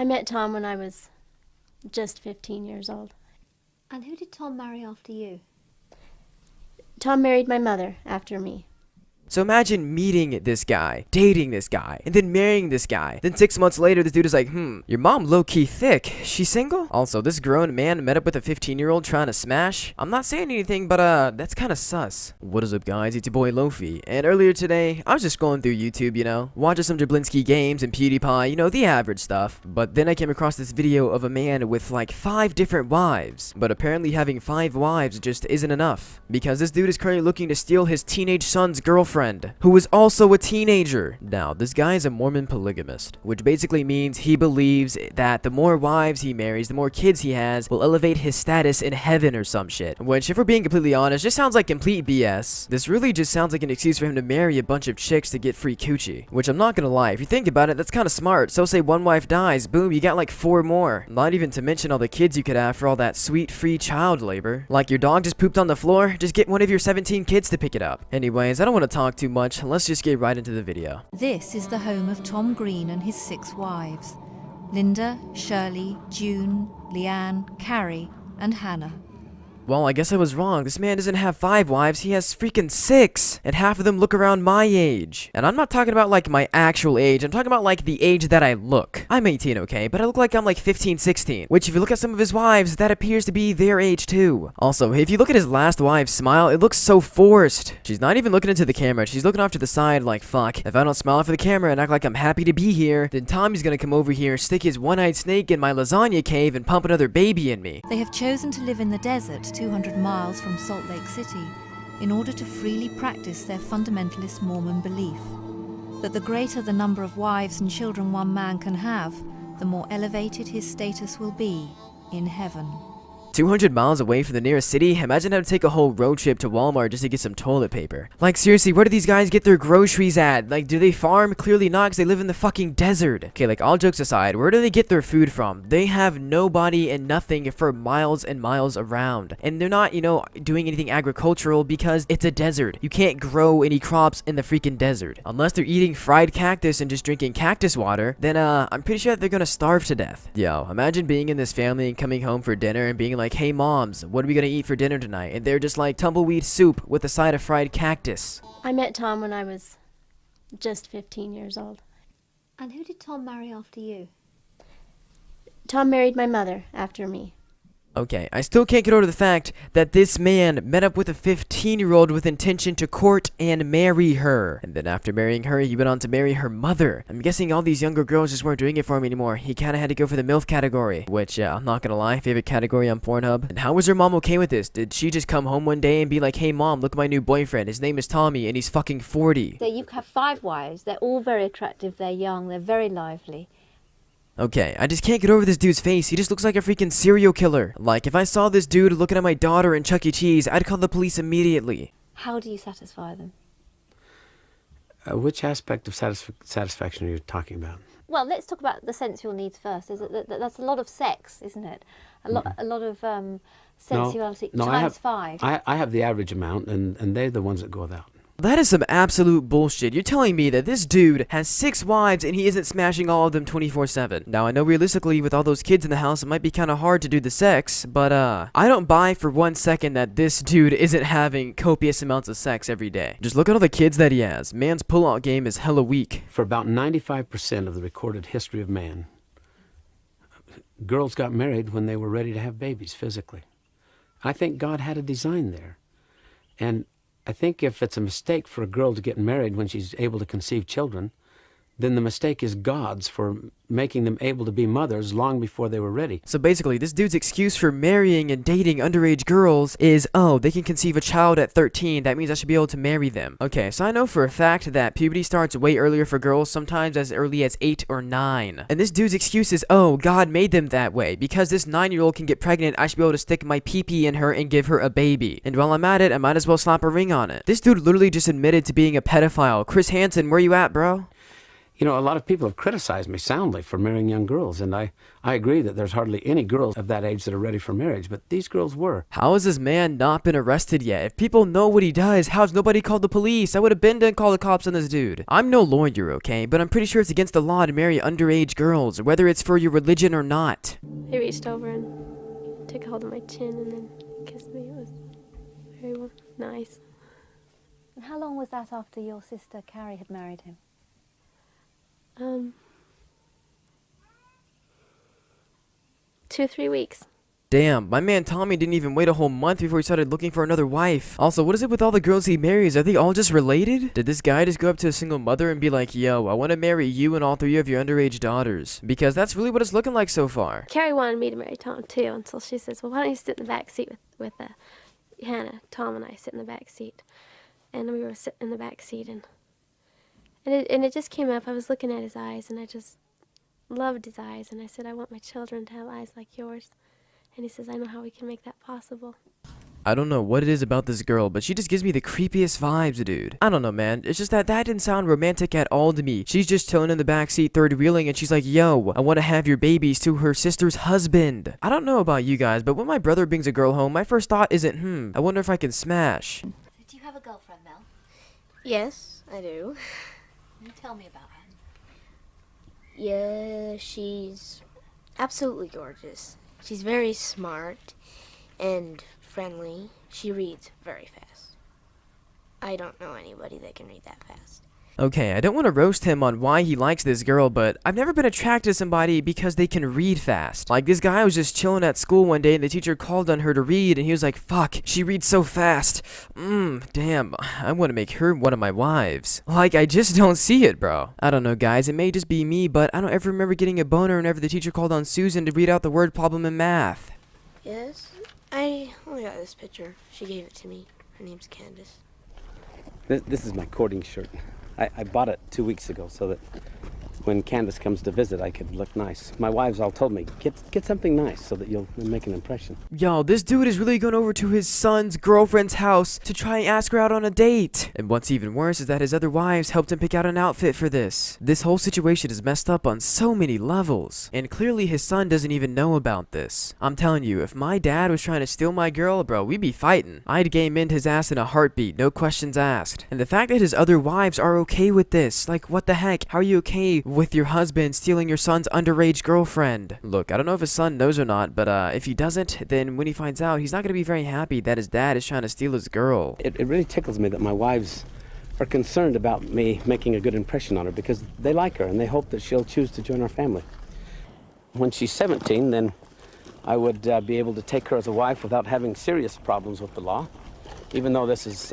I met Tom when I was just 15 years old. And who did Tom marry after you? Tom married my mother after me. So imagine meeting this guy, dating this guy, and then marrying this guy. Then 6 months later, this dude is like, your mom low-key thick. She single? Also, this grown man met up with a 15-year-old trying to smash? I'm not saying anything, but that's kind of sus. What is up, guys? It's your boy Lofi. And earlier today, I was just scrolling through YouTube, watching some Jablinski games and PewDiePie, the average stuff. But then I came across this video of a man with like 5 different wives. But apparently having 5 wives just isn't enough. Because this dude is currently looking to steal his teenage son's girlfriend, who is also a teenager. Now, this guy is a Mormon polygamist, which basically means he believes that the more wives he marries, the more kids he has, will elevate his status in heaven or some shit. Which, if we're being completely honest, just sounds like complete BS. This really just sounds like an excuse for him to marry a bunch of chicks to get free coochie. Which, I'm not gonna lie, if you think about it, that's kind of smart. So say one wife dies, boom, you got like 4 more. Not even to mention all the kids you could have for all that sweet free child labor. Like your dog just pooped on the floor, just get one of your 17 kids to pick it up. Anyways, I don't want to talk too much, let's just get right into the video. This is the home of Tom Green and his 6 wives: Linda, Shirley, June, Leanne, Carrie, and Hannah. Well, I guess I was wrong. This man doesn't have 5 wives, he has freaking 6! And half of them look around my age. And I'm not talking about like my actual age, I'm talking about like the age that I look. I'm 18, okay, but I look like I'm like 15, 16. Which, if you look at some of his wives, that appears to be their age too. Also, if you look at his last wife's smile, it looks so forced. She's not even looking into the camera, she's looking off to the side like, fuck, if I don't smile for the camera and act like I'm happy to be here, then Tommy's gonna come over here, stick his one-eyed snake in my lasagna cave and pump another baby in me. They have chosen to live in the desert 200 miles from Salt Lake City in order to freely practice their fundamentalist Mormon belief that the greater the number of wives and children one man can have, the more elevated his status will be in heaven. 200 miles away from the nearest city? Imagine having to take a whole road trip to Walmart just to get some toilet paper. Like, seriously, where do these guys get their groceries at? Like, do they farm? Clearly not, because they live in the fucking desert. Okay, like, all jokes aside, where do they get their food from? They have nobody and nothing for miles and miles around. And they're not, doing anything agricultural because it's a desert. You can't grow any crops in the freaking desert. Unless they're eating fried cactus and just drinking cactus water, then, I'm pretty sure that they're gonna starve to death. Yo, imagine being in this family and coming home for dinner and being like, hey moms, what are we gonna eat for dinner tonight? And they're just like tumbleweed soup with a side of fried cactus. I met Tom when I was just 15 years old. And who did Tom marry after you? Tom married my mother after me. Okay, I still can't get over the fact that this man met up with a 15-year-old with intention to court and marry her. And then after marrying her, he went on to marry her mother. I'm guessing all these younger girls just weren't doing it for him anymore. He kinda had to go for the MILF category, which, I'm not gonna lie, favorite category on Pornhub. And how was her mom okay with this? Did she just come home one day and be like, hey mom, look at my new boyfriend. His name is Tommy and he's fucking 40. So you have 5 wives. They're all very attractive. They're young. They're very lively. Okay, I just can't get over this dude's face. He just looks like a freaking serial killer. Like, if I saw this dude looking at my daughter in Chuck E. Cheese, I'd call the police immediately. How do you satisfy them? Which aspect of satisfaction are you talking about? Well, let's talk about the sensual needs first. Is it that's a lot of sex, isn't it? A lot of sensuality times 5. I have the average amount, and they're the ones that go without. That is some absolute bullshit. You're telling me that this dude has 6 wives and he isn't smashing all of them 24/7. Now, I know realistically with all those kids in the house, it might be kind of hard to do the sex, but I don't buy for 1 second that this dude isn't having copious amounts of sex every day. Just look at all the kids that he has. Man's pullout game is hella weak. For about 95% of the recorded history of man, girls got married when they were ready to have babies physically. I think God had a design there. And I think if it's a mistake for a girl to get married when she's able to conceive children, then the mistake is God's for making them able to be mothers long before they were ready. So basically, this dude's excuse for marrying and dating underage girls is, oh, they can conceive a child at 13, that means I should be able to marry them. Okay, so I know for a fact that puberty starts way earlier for girls, sometimes as early as 8 or 9. And this dude's excuse is, oh, God made them that way. Because this 9-year-old can get pregnant, I should be able to stick my pee-pee in her and give her a baby. And while I'm at it, I might as well slap a ring on it. This dude literally just admitted to being a pedophile. Chris Hansen, where you at, bro? You know, a lot of people have criticized me soundly for marrying young girls, and I agree that there's hardly any girls of that age that are ready for marriage, but these girls were. How has this man not been arrested yet? If people know what he does, how's nobody called the police? I would have been done call the cops on this dude. I'm no lawyer, okay? But I'm pretty sure it's against the law to marry underage girls, whether it's for your religion or not. He reached over and took hold of my chin and then kissed me. It was very nice. And how long was that after your sister Carrie had married him? 2 or 3 weeks. Damn, my man Tommy didn't even wait a whole month before he started looking for another wife. Also, what is it with all the girls he marries? Are they all just related? Did this guy just go up to a single mother and be like, yo, I want to marry you and all 3 of your underage daughters? Because that's really what it's looking like so far. Carrie wanted me to marry Tom too until she says, well, why don't you sit in the back seat with Hannah? Tom and I sit in the back seat. And we were sitting in the back seat and it just came up. I was looking at his eyes and I just loved his eyes. And I said, I want my children to have eyes like yours. And he says, I know how we can make that possible. I don't know what it is about this girl, but she just gives me the creepiest vibes, dude. I don't know, man. It's just that didn't sound romantic at all to me. She's just chilling in the backseat, third wheeling, and she's like, yo, I want to have your babies to her sister's husband. I don't know about you guys, but when my brother brings a girl home, my first thought isn't, I wonder if I can smash. Do you have a girlfriend, Mel? Yes, I do. Tell me about her. Yeah, she's absolutely gorgeous. She's very smart and friendly. She reads very fast. I don't know anybody that can read that fast. Okay, I don't want to roast him on why he likes this girl, but I've never been attracted to somebody because they can read fast. Like, this guy was just chilling at school one day and the teacher called on her to read and he was like, fuck, she reads so fast. Damn, I want to make her one of my wives. Like, I just don't see it, bro. I don't know, guys, it may just be me, but I don't ever remember getting a boner whenever the teacher called on Susan to read out the word problem in math. Yes, I only got this picture. She gave it to me. Her name's Candace. This is my courting shirt. I bought it 2 weeks ago so that when Candace comes to visit, I could look nice. My wives all told me, get something nice so that you'll make an impression. Yo, this dude is really going over to his son's girlfriend's house to try and ask her out on a date. And what's even worse is that his other wives helped him pick out an outfit for this. This whole situation is messed up on so many levels. And clearly his son doesn't even know about this. I'm telling you, if my dad was trying to steal my girl, bro, we'd be fighting. I'd game in his ass in a heartbeat, no questions asked. And the fact that his other wives are okay with this, like, what the heck? How are you okay with your husband stealing your son's underage girlfriend? Look, I don't know if his son knows or not, but if he doesn't, then when he finds out, he's not gonna be very happy that his dad is trying to steal his girl. It really tickles me that my wives are concerned about me making a good impression on her because they like her and they hope that she'll choose to join our family. When she's 17, then I would be able to take her as a wife without having serious problems with the law, even though this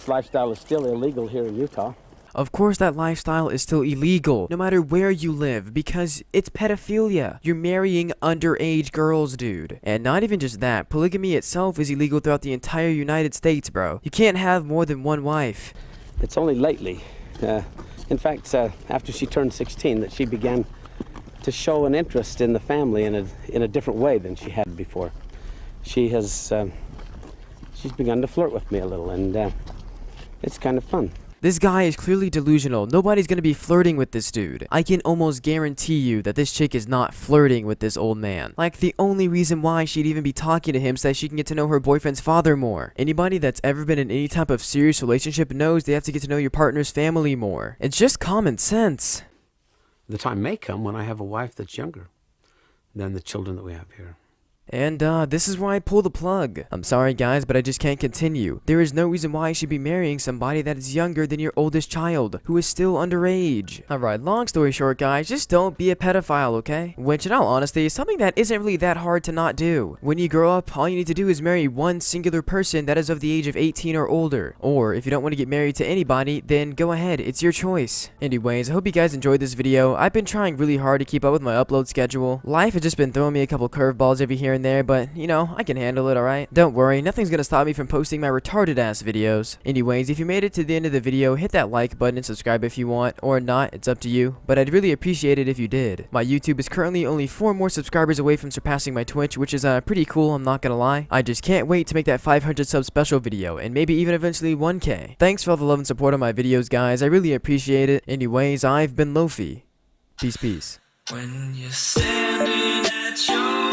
lifestyle is still illegal here in Utah. Of course that lifestyle is still illegal, no matter where you live, because it's pedophilia. You're marrying underage girls, dude. And not even just that, polygamy itself is illegal throughout the entire United States, bro. You can't have more than one wife. It's only lately, in fact, after she turned 16, that she began to show an interest in the family in a different way than she had before. She's begun to flirt with me a little, and it's kind of fun. This guy is clearly delusional. Nobody's gonna be flirting with this dude. I can almost guarantee you that this chick is not flirting with this old man. Like, the only reason why she'd even be talking to him so that she can get to know her boyfriend's father more. Anybody that's ever been in any type of serious relationship knows they have to get to know your partner's family more. It's just common sense. The time may come when I have a wife that's younger than the children that we have here. And this is where I pull the plug. I'm sorry guys, but I just can't continue. There is no reason why you should be marrying somebody that is younger than your oldest child, who is still underage. Alright, long story short guys, just don't be a pedophile, okay? Which in all honesty is something that isn't really that hard to not do. When you grow up, all you need to do is marry one singular person that is of the age of 18 or older. Or if you don't want to get married to anybody, then go ahead, it's your choice. Anyways, I hope you guys enjoyed this video. I've been trying really hard to keep up with my upload schedule. Life has just been throwing me a couple curveballs every here and there, but, you know, I can handle it, alright? Don't worry, nothing's gonna stop me from posting my retarded ass videos. Anyways, if you made it to the end of the video, hit that like button and subscribe if you want, or not, it's up to you, but I'd really appreciate it if you did. My YouTube is currently only 4 more subscribers away from surpassing my Twitch, which is pretty cool, I'm not gonna lie. I just can't wait to make that 500 sub special video, and maybe even eventually 1K. Thanks for all the love and support on my videos, guys, I really appreciate it. Anyways, I've been Lofi. Peace, peace. When you're standing at your